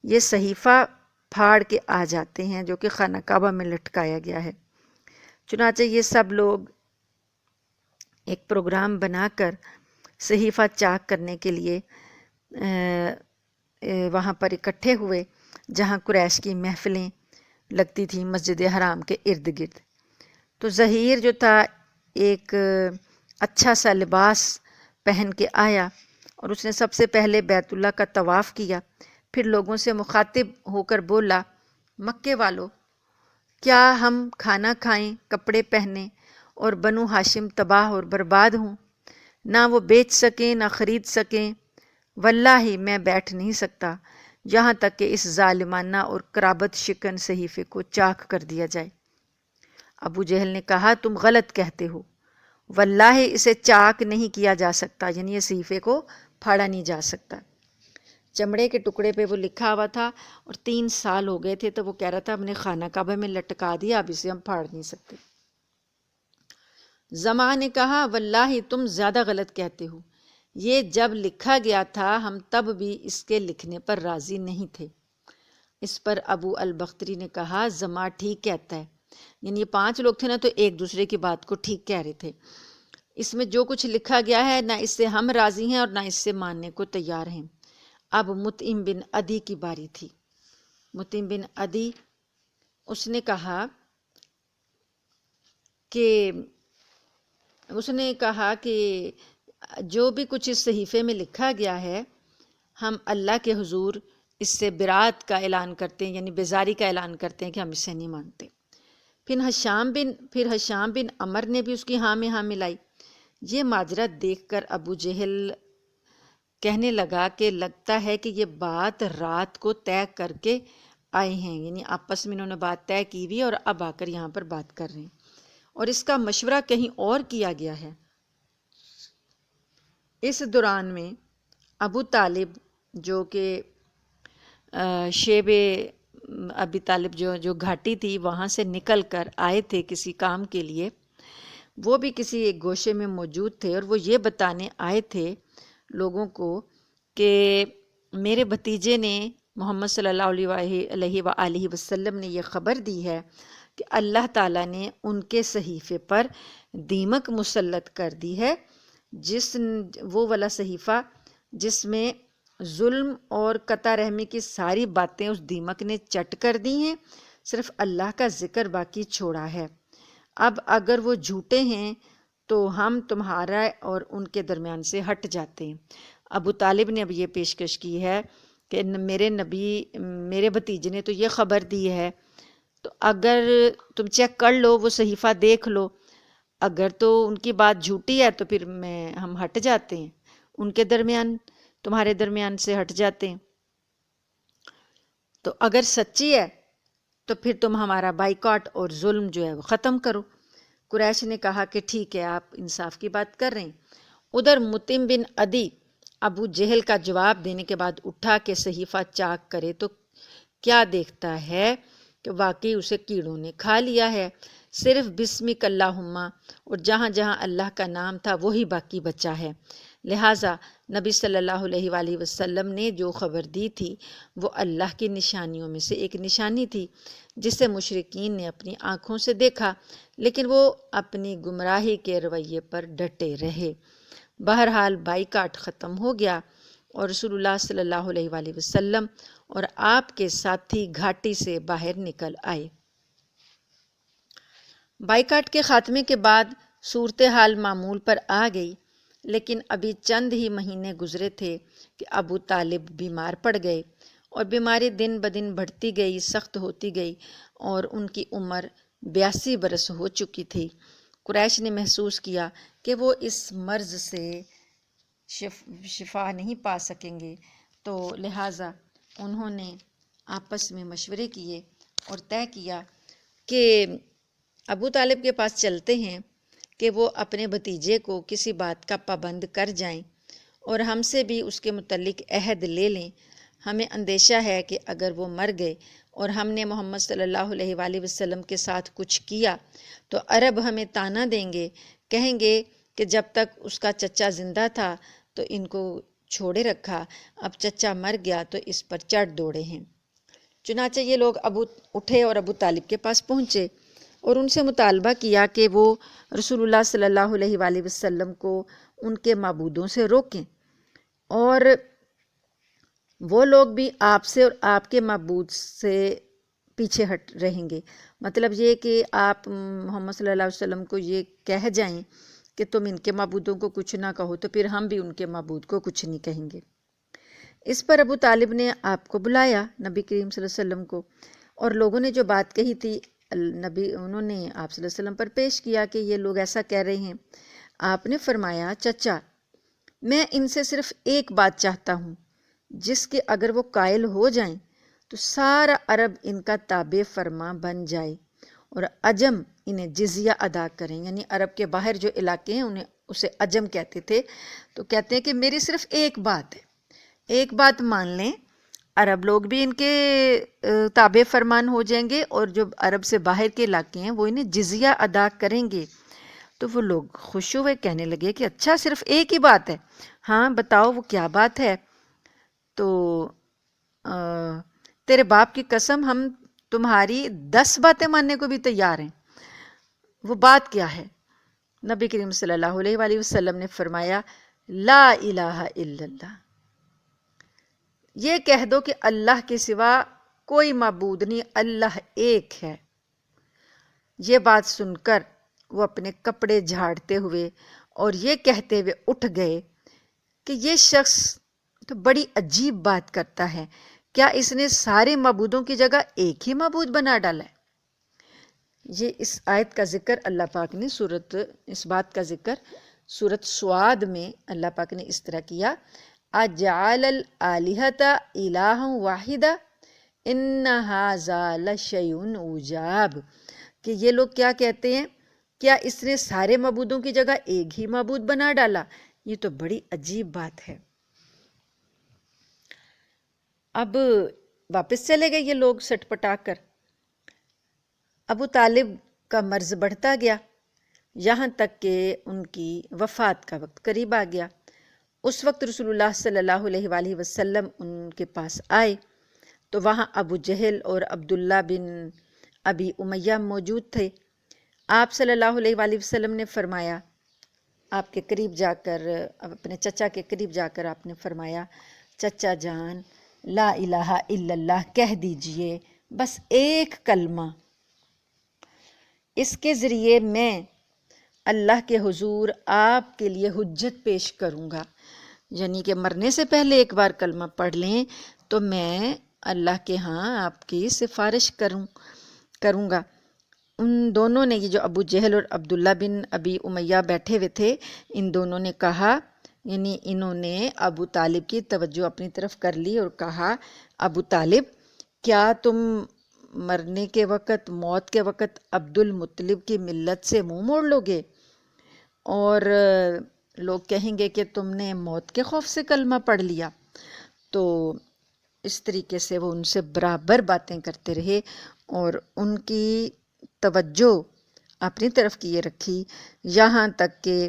یہ صحیفہ پھاڑ کے آ جاتے ہیں جو کہ خانہ کعبہ میں لٹکایا گیا ہے۔ چنانچہ یہ سب لوگ ایک پروگرام بنا کر صحیفہ چاک کرنے کے لیے وہاں پر اکٹھے ہوئے جہاں قریش کی محفلیں لگتی تھیں مسجد حرام کے ارد گرد۔ تو ظہیر جو تھا ایک اچھا سا لباس پہن کے آیا، اور اس نے سب سے پہلے بیت اللہ کا طواف کیا، پھر لوگوں سے مخاطب ہو کر بولا، مکے والو، کیا ہم کھانا کھائیں، کپڑے پہنیں اور بنو ہاشم تباہ اور برباد ہوں؟ نہ وہ بیچ سکیں نہ خرید سکیں، واللہ میں بیٹھ نہیں سکتا یہاں تک کہ اس ظالمانہ اور قرابت شکن صحیفے کو چاک کر دیا جائے۔ ابو جہل نے کہا، تم غلط کہتے ہو، واللہ اسے چاک نہیں کیا جا سکتا، یعنی یہ صحیفے کو پھاڑا نہیں جا سکتا۔ چمڑے کے ٹکڑے پہ وہ لکھا ہوا تھا، اور 3 سال ہو گئے تھے، تو وہ کہہ رہا تھا ہم نے خانہ کعبہ میں لٹکا دیا، اب اسے ہم پھاڑ نہیں سکتے۔ زمعہ نے کہا، واللہ تم زیادہ غلط کہتے ہو، یہ جب لکھا گیا تھا ہم تب بھی اس کے لکھنے پر راضی نہیں تھے۔ اس پر ابو البختری نے کہا، زمعہ ٹھیک کہتا ہے، یعنی یہ 5 لوگ تھے نا، تو ایک دوسرے کی بات کو ٹھیک کہہ رہے تھے۔ اس میں جو کچھ لکھا گیا ہے نہ اس سے ہم راضی ہیں اور نہ اس سے ماننے کو تیار ہیں۔ اب مطعم بن عدی کی باری تھی۔ مطعم بن عدی اس نے کہا کہ جو بھی کچھ اس صحیفے میں لکھا گیا ہے، ہم اللہ کے حضور اس سے برات کا اعلان کرتے ہیں، یعنی بیزاری کا اعلان کرتے ہیں کہ ہم اسے نہیں مانتے۔ پھر حشام بن عمر نے بھی اس کی ہاں میں ہاں ملائی۔ یہ ماجرا دیکھ کر ابو جہل کہنے لگا کہ لگتا ہے کہ یہ بات رات کو طے کر کے آئے ہیں، یعنی آپس میں انہوں نے بات طے کی ہوئی اور اب آ کر یہاں پر بات کر رہے ہیں، اور اس کا مشورہ کہیں اور کیا گیا ہے۔ اس دوران میں ابو طالب جو کہ شیب ابی طالب جو گھاٹی تھی وہاں سے نکل کر آئے تھے کسی کام کے لیے، وہ بھی کسی ایک گوشے میں موجود تھے، اور وہ یہ بتانے آئے تھے لوگوں کو کہ میرے بھتیجے نے محمد صلی اللہ علیہ وآلہ وسلم نے یہ خبر دی ہے کہ اللہ تعالیٰ نے ان کے صحیفے پر دیمک مسلط کر دی ہے، وہ والا صحیفہ جس میں ظلم اور قطع رحمی کی ساری باتیں اس دیمک نے چٹ کر دی ہیں، صرف اللہ کا ذکر باقی چھوڑا ہے۔ اب اگر وہ جھوٹے ہیں تو ہم تمہارا اور ان کے درمیان سے ہٹ جاتے ہیں۔ ابو طالب نے اب یہ پیشکش کی ہے کہ میرے بھتیجے نے تو یہ خبر دی ہے، تو اگر تم چیک کر لو، وہ صحیفہ دیکھ لو، اگر تو ان کی بات جھوٹی ہے تو پھر ہم ہٹ جاتے ہیں، ان کے درمیان تمہارے درمیان سے ہٹ جاتے ہیں، تو اگر سچی ہے تو پھر تم ہمارا بائیکاٹ اور ظلم جو ہے وہ ختم کرو۔ قریش نے کہا کہ ٹھیک ہے، آپ انصاف کی بات کر رہے ہیں۔ ادھر مطعم بن عدی ابو جہل کا جواب دینے کے بعد اٹھا کہ صحیفہ چاک کرے تو کیا دیکھتا ہے کہ واقعی اسے کیڑوں نے کھا لیا ہے، صرف بسمک اللہم اور جہاں جہاں اللہ کا نام تھا وہی باقی بچا ہے۔ لہٰذا نبی صلی اللہ علیہ وآلہ وسلم نے جو خبر دی تھی وہ اللہ کی نشانیوں میں سے ایک نشانی تھی جسے مشرکین نے اپنی آنکھوں سے دیکھا، لیکن وہ اپنی گمراہی کے رویے پر ڈٹے رہے۔ بہرحال بائیکاٹ ختم ہو گیا اور رسول اللہ صلی اللہ علیہ وآلہ وسلم اور آپ کے ساتھی گھاٹی سے باہر نکل آئے۔ بائیکاٹ کے خاتمے کے بعد صورتحال معمول پر آ گئی۔ لیکن ابھی چند ہی مہینے گزرے تھے کہ ابو طالب بیمار پڑ گئے، اور بیماری دن بدن بڑھتی گئی، سخت ہوتی گئی، اور ان کی عمر 82 برس ہو چکی تھی۔ قریش نے محسوس کیا کہ وہ اس مرض سے شفا نہیں پا سکیں گے، تو لہٰذا انہوں نے آپس میں مشورے کیے اور طے کیا کہ ابو طالب کے پاس چلتے ہیں کہ وہ اپنے بھتیجے کو کسی بات کا پابند کر جائیں اور ہم سے بھی اس کے متعلق عہد لے لیں۔ ہمیں اندیشہ ہے کہ اگر وہ مر گئے اور ہم نے محمد صلی اللہ علیہ وآلہ وسلم کے ساتھ کچھ کیا تو عرب ہمیں طعنہ دیں گے، کہیں گے کہ جب تک اس کا چچا زندہ تھا تو ان کو چھوڑے رکھا، اب چچا مر گیا تو اس پر چڑھ دوڑے ہیں۔ چنانچہ یہ لوگ اٹھے اور ابو طالب کے پاس پہنچے اور ان سے مطالبہ کیا کہ وہ رسول اللہ صلی اللہ علیہ وآلہ وسلم کو ان کے معبودوں سے روکیں، اور وہ لوگ بھی آپ سے اور آپ کے معبود سے پیچھے ہٹ رہیں گے۔ مطلب یہ کہ آپ محمد صلی اللہ علیہ وسلم کو یہ کہہ جائیں کہ تم ان کے معبودوں کو کچھ نہ کہو، تو پھر ہم بھی ان کے معبود کو کچھ نہیں کہیں گے۔ اس پر ابو طالب نے آپ کو بلایا، نبی کریم صلی اللہ علیہ وسلم کو، اور لوگوں نے جو بات کہی تھی انہوں نے آپ صلی اللہ علیہ وسلم پر پیش کیا کہ یہ لوگ ایسا کہہ رہے ہیں۔ آپ نے فرمایا، چچا میں ان سے صرف ایک بات چاہتا ہوں جس کے اگر وہ قائل ہو جائیں تو سارا عرب ان کا تابع فرما بن جائے اور عجم انہیں جزیہ ادا کریں، یعنی عرب کے باہر جو علاقے ہیں انہیں اسے عجم کہتے تھے، تو کہتے ہیں کہ میری صرف ایک بات ہے، ایک بات مان لیں، عرب لوگ بھی ان کے تابع فرمان ہو جائیں گے اور جو عرب سے باہر کے علاقے ہیں وہ انہیں جزیہ ادا کریں گے۔ تو وہ لوگ خوش ہوئے، کہنے لگے کہ اچھا صرف ایک ہی بات ہے، ہاں بتاؤ وہ کیا بات ہے؟ تو تیرے باپ کی قسم ہم تمہاری 10 باتیں ماننے کو بھی تیار ہیں، وہ بات کیا ہے؟ نبی کریم صلی اللہ علیہ وآلہ وسلم نے فرمایا، لا الہ الا اللہ، یہ کہہ دو کہ اللہ کے سوا کوئی معبود نہیں، اللہ ایک ہے۔ یہ بات سن کر وہ اپنے کپڑے جھاڑتے ہوئے اور یہ کہتے ہوئے اٹھ گئے کہ یہ شخص تو بڑی عجیب بات کرتا ہے، کیا اس نے سارے معبودوں کی جگہ ایک ہی معبود بنا ڈالا ہے؟ یہ اس آیت کا ذکر اللہ پاک نے اس بات کا ذکر سورۃ سعاد میں اللہ پاک نے اس طرح کیا، اجعل الآلہۃ الہا واحدا ان ھذا لشیء عجاب، کہ یہ لوگ کیا کہتے ہیں، کیا اس نے سارے معبودوں کی جگہ ایک ہی معبود بنا ڈالا؟ یہ تو بڑی عجیب بات ہے۔ اب واپس چلے گئے یہ لوگ سٹ پٹا کر۔ ابو طالب کا مرض بڑھتا گیا یہاں تک کہ ان کی وفات کا وقت قریب آ گیا۔ اس وقت رسول اللہ صلی اللہ علیہ وآلہ وسلم ان کے پاس آئے تو وہاں ابو جہل اور عبداللہ بن ابی امیہ موجود تھے۔ آپ صلی اللہ علیہ وآلہ وسلم نے فرمایا، آپ کے قریب جا کر، اپنے چچا کے قریب جا کر آپ نے فرمایا، چچا جان لا الہ الا اللہ کہہ دیجئے، بس ایک کلمہ، اس کے ذریعے میں اللہ کے حضور آپ کے لیے حجت پیش کروں گا، یعنی کہ مرنے سے پہلے ایک بار کلمہ پڑھ لیں تو میں اللہ کے ہاں آپ کی سفارش کروں گا۔ ان دونوں نے، یہ جو ابو جہل اور عبداللہ بن ابی امیہ بیٹھے ہوئے تھے، ان دونوں نے کہا، یعنی انہوں نے ابو طالب کی توجہ اپنی طرف کر لی اور کہا، ابو طالب کیا تم مرنے کے وقت، موت کے وقت عبد المطلب کی ملت سے منہ موڑ لو گے اور لوگ کہیں گے کہ تم نے موت کے خوف سے کلمہ پڑھ لیا؟ تو اس طریقے سے وہ ان سے برابر باتیں کرتے رہے اور ان کی توجہ اپنی طرف کیے رکھی، یہاں تک کہ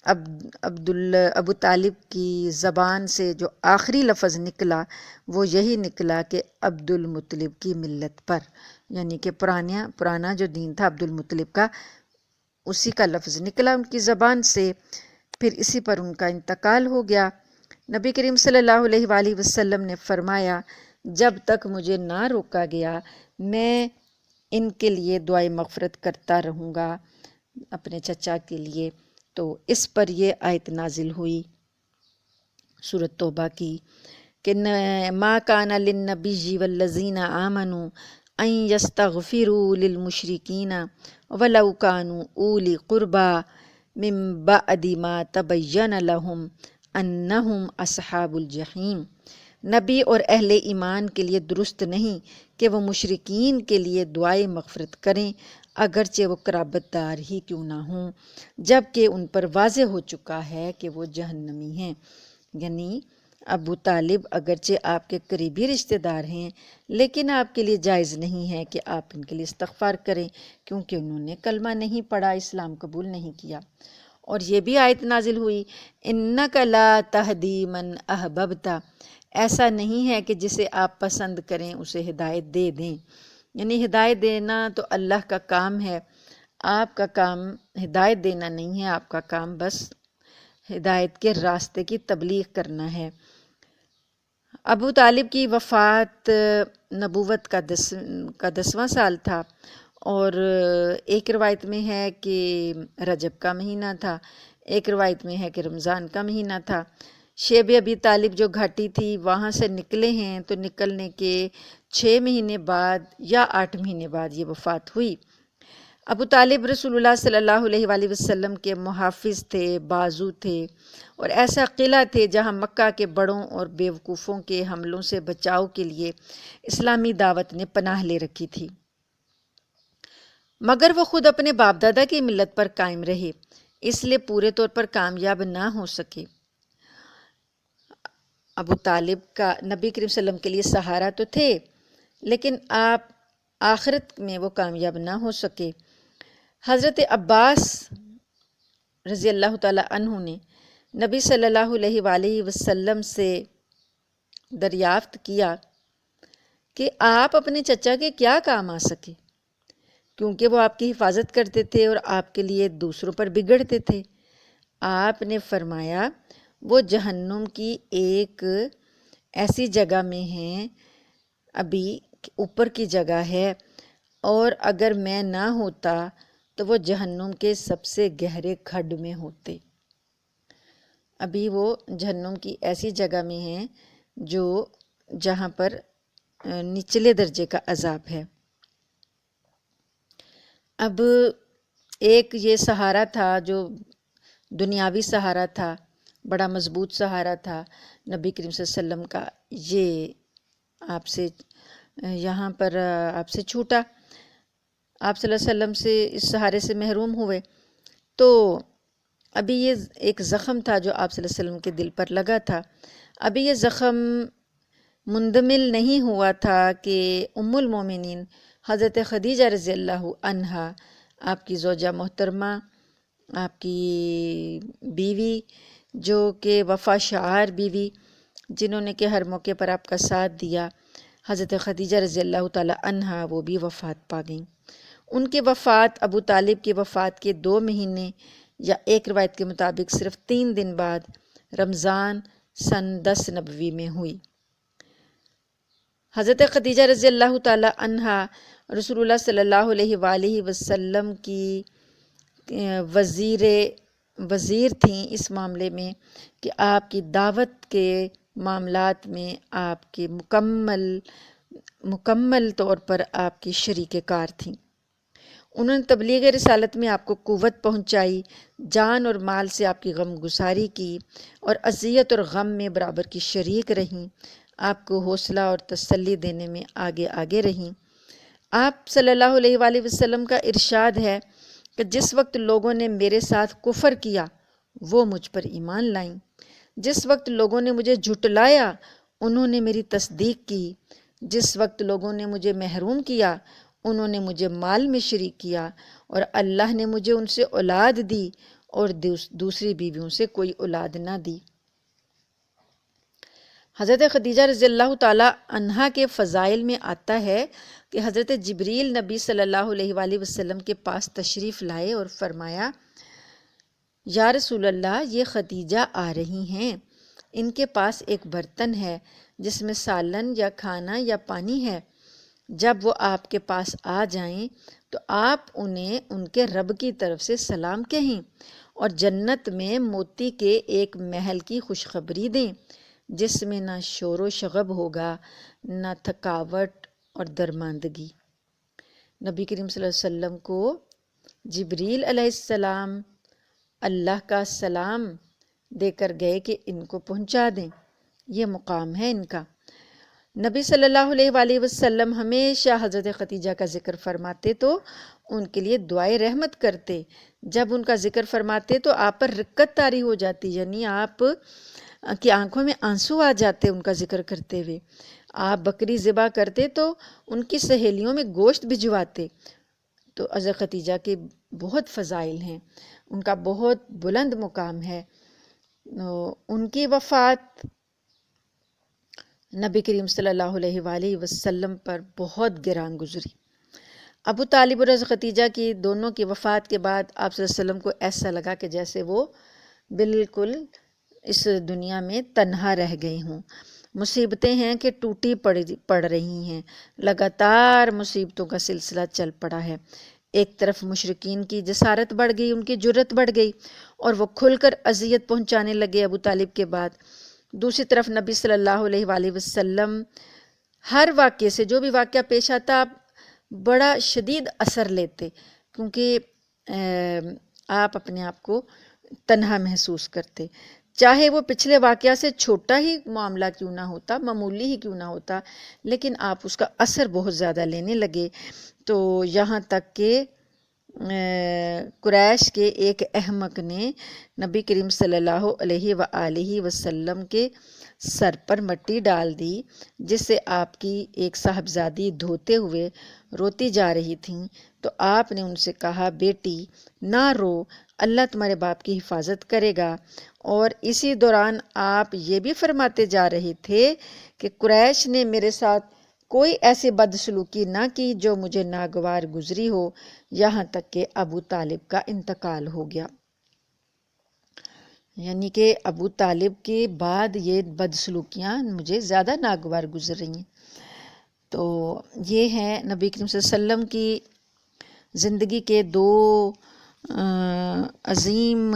ابو طالب کی زبان سے جو آخری لفظ نکلا وہ یہی نکلا کہ عبد المطلب کی ملت پر، یعنی کہ پرانا جو دین تھا عبد المطلب کا، اسی کا لفظ نکلا ان کی زبان سے، پھر اسی پر ان کا انتقال ہو گیا۔ نبی کریم صلی اللہ علیہ وآلہ وسلم نے فرمایا، جب تک مجھے نہ روکا گیا میں ان کے لیے دعائے مغفرت کرتا رہوں گا، اپنے چچا کے لیے۔ تو اس پر یہ آیت نازل ہوئی سورۃ توبہ کی کہ ما کان للنبی والذین آمنوا ان یستغفروا للمشرکین ولو کانوا اولی قربا من بعد ما تبین لهم انہم اصحاب الجحیم۔ نبی اور اہل ایمان کے لیے درست نہیں کہ وہ مشرکین کے لیے دعائے مغفرت کریں اگرچہ وہ قرابت دار ہی کیوں نہ ہوں، جب کہ ان پر واضح ہو چکا ہے کہ وہ جہنمی ہیں۔ یعنی ابو طالب اگرچہ آپ کے قریبی رشتہ دار ہیں، لیکن آپ کے لیے جائز نہیں ہے کہ آپ ان کے لیے استغفار کریں، کیونکہ انہوں نے کلمہ نہیں پڑھا، اسلام قبول نہیں کیا۔ اور یہ بھی آیت نازل ہوئی اِنَّكَ لَا تَهْدِي مَنْ أَحْبَبْتَ، ایسا نہیں ہے کہ جسے آپ پسند کریں اسے ہدایت دے دیں۔ یعنی ہدایت دینا تو اللہ کا کام ہے، آپ کا کام ہدایت دینا نہیں ہے، آپ کا کام بس ہدایت کے راستے کی تبلیغ کرنا ہے۔ ابو طالب کی وفات نبوت کا 10واں سال تھا، اور ایک روایت میں ہے کہ رجب کا مہینہ تھا، ایک روایت میں ہے کہ رمضان کا مہینہ تھا۔ شیب ابی طالب جو گھاٹی تھی وہاں سے نکلے ہیں تو نکلنے کے 6 مہینے بعد یا 8 مہینے بعد یہ وفات ہوئی۔ ابو طالب رسول اللہ صلی اللہ علیہ وآلہ وسلم کے محافظ تھے، بازو تھے، اور ایسا قلعہ تھے جہاں مکہ کے بڑوں اور بیوقوفوں کے حملوں سے بچاؤ کے لیے اسلامی دعوت نے پناہ لے رکھی تھی، مگر وہ خود اپنے باپ دادا کی ملت پر قائم رہے، اس لیے پورے طور پر کامیاب نہ ہو سکے۔ ابو طالب کا نبی کریم صلی اللہ علیہ وسلم کے لیے سہارا تو تھے، لیکن آپ آخرت میں وہ کامیاب نہ ہو سکے۔ حضرت عباس رضی اللہ تعالی عنہ نے نبی صلی اللہ علیہ وآلہ وسلم سے دریافت کیا کہ آپ اپنے چچا کے کیا کام آ سکے، کیونکہ وہ آپ کی حفاظت کرتے تھے اور آپ کے لیے دوسروں پر بگڑتے تھے۔ آپ نے فرمایا وہ جہنم کی ایک ایسی جگہ میں ہیں، ابھی اوپر کی جگہ ہے، اور اگر میں نہ ہوتا تو وہ جہنم کے سب سے گہرے کھڈ میں ہوتے۔ ابھی وہ جہنم کی ایسی جگہ میں ہیں جہاں پر نچلے درجے کا عذاب ہے۔ اب ایک یہ سہارا تھا جو دنیاوی سہارا تھا، بڑا مضبوط سہارا تھا نبی کریم صلی اللہ علیہ وسلم کا، یہ آپ سے یہاں پر آپ سے چھوٹا، آپ صلی اللہ علیہ وسلم سے اس سہارے سے محروم ہوئے۔ تو ابھی یہ ایک زخم تھا جو آپ صلی اللہ علیہ وسلم کے دل پر لگا تھا، ابھی یہ زخم مندمل نہیں ہوا تھا کہ ام المومنین حضرت خدیجہ رضی اللہ عنہا، آپ کی زوجہ محترمہ، آپ کی بیوی، جو کہ وفا شعار بیوی، جنہوں نے کہ ہر موقع پر آپ کا ساتھ دیا، حضرت خدیجہ رضی اللہ تعالی عنہا، وہ بھی وفات پا گئیں۔ ان کے وفات ابو طالب کی وفات کے 2 مہینے یا ایک روایت کے مطابق صرف 3 دن بعد رمضان سن 10 نبوی میں ہوئی۔ حضرت خدیجہ رضی اللہ تعالی عنہا رسول اللہ صلی اللہ علیہ وآلہ وسلم کی وزیر تھیں اس معاملے میں کہ آپ کی دعوت کے معاملات میں آپ کے مکمل طور پر آپ کی شریک کار تھیں۔ انہوں نے تبلیغ رسالت میں آپ کو قوت پہنچائی، جان اور مال سے آپ کی غم گساری کی، اور اذیت اور غم میں برابر کی شریک رہیں، آپ کو حوصلہ اور تسلی دینے میں آگے رہیں۔ آپ صلی اللہ علیہ وآلہ وسلم کا ارشاد ہے کہ جس وقت لوگوں نے میرے ساتھ کفر کیا وہ مجھ پر ایمان لائیں، جس وقت لوگوں نے مجھے جھٹلایا انہوں نے میری تصدیق کی، جس وقت لوگوں نے مجھے محروم کیا انہوں نے مجھے مال میں شریک کیا، اور اللہ نے مجھے ان سے اولاد دی اور دوسری بیویوں سے کوئی اولاد نہ دی۔ حضرت خدیجہ رضی اللہ تعالیٰ عنہا کے فضائل میں آتا ہے کہ حضرت جبریل نبی صلی اللہ علیہ وآلہ وسلم کے پاس تشریف لائے اور فرمایا، یا رسول اللہ، یہ خدیجہ آ رہی ہیں، ان کے پاس ایک برتن ہے جس میں سالن یا کھانا یا پانی ہے، جب وہ آپ کے پاس آ جائیں تو آپ انہیں ان کے رب کی طرف سے سلام کہیں اور جنت میں موتی کے ایک محل کی خوشخبری دیں جس میں نہ شور و شغب ہوگا، نہ تھکاوٹ اور درماندگی۔ نبی کریم صلی اللہ علیہ وسلم کو جبریل علیہ السلام اللہ کا سلام دے کر گئے کہ ان کو پہنچا دیں، یہ مقام ہے ان کا۔ نبی صلی اللہ علیہ وآلہ وسلم ہمیشہ حضرت خدیجہ کا ذکر فرماتے تو ان کے لیے دعائے رحمت کرتے، جب ان کا ذکر فرماتے تو آپ پر رقت طاری ہو جاتی، یعنی آپ کی آنکھوں میں آنسو آ جاتے ان کا ذکر کرتے ہوئے۔ آپ بکری ذبح کرتے تو ان کی سہیلیوں میں گوشت بھجواتے۔ تو حضرت خدیجہ کے بہت فضائل ہیں، ان کا بہت بلند مقام ہے۔ ان کی وفات نبی کریم صلی اللہ علیہ وآلہ وسلم پر بہت گراں گزری۔ ابو طالب اور حضرت خدیجہ کی دونوں کی وفات کے بعد آپ صلی اللہ علیہ وسلم کو ایسا لگا کہ جیسے وہ بالکل اس دنیا میں تنہا رہ گئی ہوں۔ مصیبتیں ہیں کہ ٹوٹی پڑ رہی ہیں، لگاتار مصیبتوں کا سلسلہ چل پڑا ہے۔ ایک طرف مشرکین کی جسارت بڑھ گئی، ان کی جرت بڑھ گئی اور وہ کھل کر اذیت پہنچانے لگے ابو طالب کے بعد۔ دوسری طرف نبی صلی اللہ علیہ وآلہ وسلم ہر واقعے سے، جو بھی واقعہ پیش آتا، آپ بڑا شدید اثر لیتے، کیونکہ آپ اپنے آپ کو تنہا محسوس کرتے، چاہے وہ پچھلے واقعہ سے چھوٹا ہی معاملہ کیوں نہ ہوتا، معمولی ہی کیوں نہ ہوتا، لیکن آپ اس کا اثر بہت زیادہ لینے لگے۔ تو یہاں تک کہ قریش کے ایک احمق نے نبی کریم صلی اللہ علیہ وآلہ وسلم کے سر پر مٹی ڈال دی، جس سے آپ کی ایک صاحبزادی دھوتے ہوئے روتی جا رہی تھیں۔ تو آپ نے ان سے کہا، بیٹی نہ رو، اللہ تمہارے باپ کی حفاظت کرے گا۔ اور اسی دوران آپ یہ بھی فرماتے جا رہے تھے کہ قریش نے میرے ساتھ کوئی ایسی بدسلوکی نہ کی جو مجھے ناگوار گزری ہو، یہاں تک کہ ابو طالب کا انتقال ہو گیا۔ یعنی کہ ابو طالب کے بعد یہ بدسلوکیاں مجھے زیادہ ناگوار گزر رہی ہیں۔ تو یہ ہیں نبی کریم صلی اللہ علیہ وسلم کی زندگی کے دو عظیم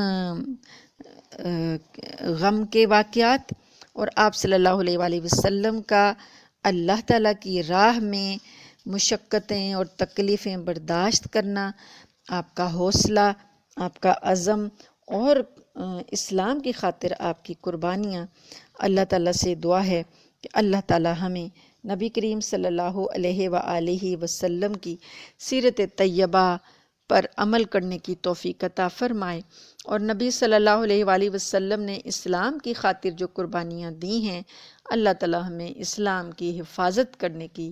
غم کے واقعات، اور آپ صلی اللہ علیہ وآلہ وسلم کا اللہ تعالیٰ کی راہ میں مشقتیں اور تکلیفیں برداشت کرنا، آپ کا حوصلہ، آپ کا عزم اور اسلام کی خاطر آپ کی قربانیاں۔ اللہ تعالیٰ سے دعا ہے کہ اللہ تعالیٰ ہمیں نبی کریم صلی اللہ علیہ وآلہ وسلم کی سیرت طیبہ پر عمل کرنے کی توفیق عطا فرمائے، اور نبی صلی اللہ علیہ وآلہ وسلم نے اسلام کی خاطر جو قربانیاں دی ہیں، اللہ تعالیٰ ہمیں اسلام کی حفاظت کرنے کی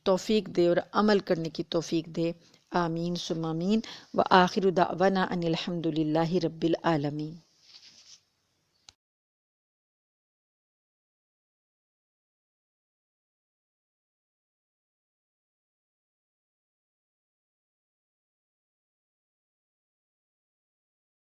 توفیق دے اور عمل کرنے کی توفیق دے۔ آمین ثم آمین۔ وآخر دعوانا ان الحمد للہ رب العالمین۔